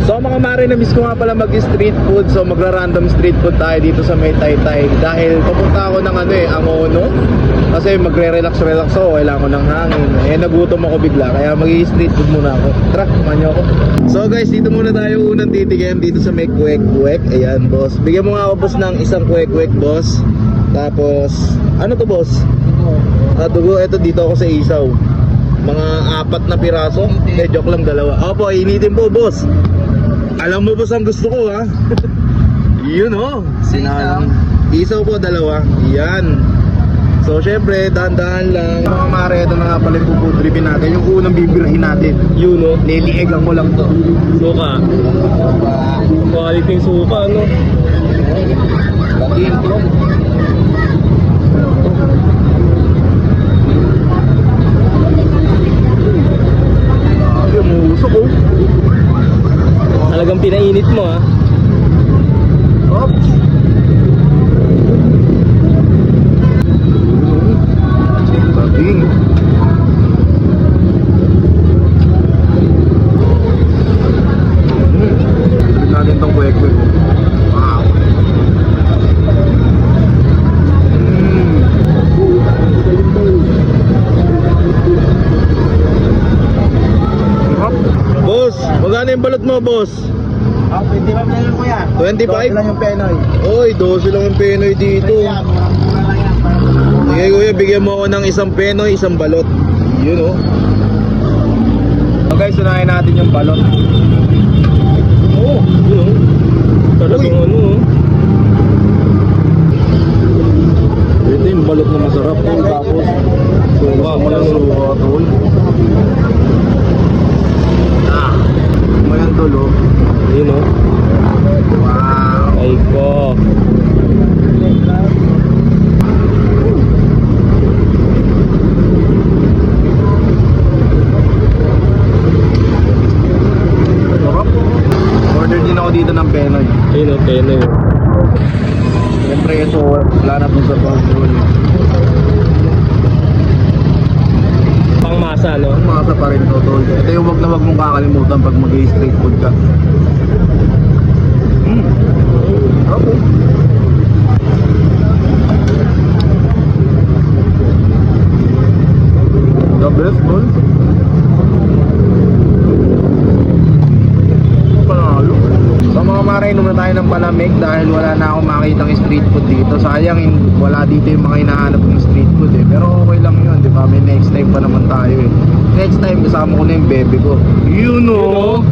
So mga mare, na-miss ko nga pala mag-street food. So magra-random street food tayo dito sa may Taytay. Dahil papunta ako ng Angono. Kasi magre-relax ako, kailangan ko ng hangin. Nagutom ako bigla, kaya mag-street food muna ako. Tara, kumain niyo ako. So guys, dito muna tayo unang titigim dito sa may kwek-kwek. Ayan boss, bigyan mo nga ako boss ng isang kwek-kwek boss. Tapos, ano to boss? Dugo, eto dito ako sa isaw. Mga 4 na piraso. Joke lang, 2. Opo, initin po boss. Alam mo boss ang gusto ko ha. Yun oh. Isaw po 2. Yan. So syempre, dahan-dahan lang. Mga mare, ito na nga pala yung pupudripin natin. Yung unang bibirahin natin. Yun oh. Liliegan ko lang to. Suka. Quality yung suka, no? Batiin ko. Musok oh. Talagang pinainit mo, ha? Oops. Bating. Sabihin natin itong kwek-kwek. Wow. Boss, magkano yung balot mo, boss? 25 lang yan kuya. 25? 12 lang yung penoy. Oy, 12 lang yung penoy dito. Kaya, mura lang yan. Sige kuya, bigyan mo ako ng isang penoy, isang balot. Yun oh. So guys, unahin natin yung balot. Oo, yun, oh. Talagang Uy. ano, oh. Ito yung balot na masarap. Tapos, suka mo lang suka, tol. Mayan tol oh. Yun, oh. Wow. Ay ko. Sarap. Order din ako dito ng penoy. Yun, oh, pene, oh. Siyempre ito, wala na po sa pag-roll. Pangmasa, no? Masa pa rin to, tol. Ito yung wag na wag mong kakalimutan pag mag-street food ka. Sarap oh. The best, tol. Panalo. Sa mga mare, inom na tayo ng palamig dahil wala na akong makitang street food dito. Sayang, wala dito yung mga hinahanap ng street food eh. Pero okay lang yun, di ba? May next time pa naman tayo eh. Next time, kasama ko na yung bebe ko. You know.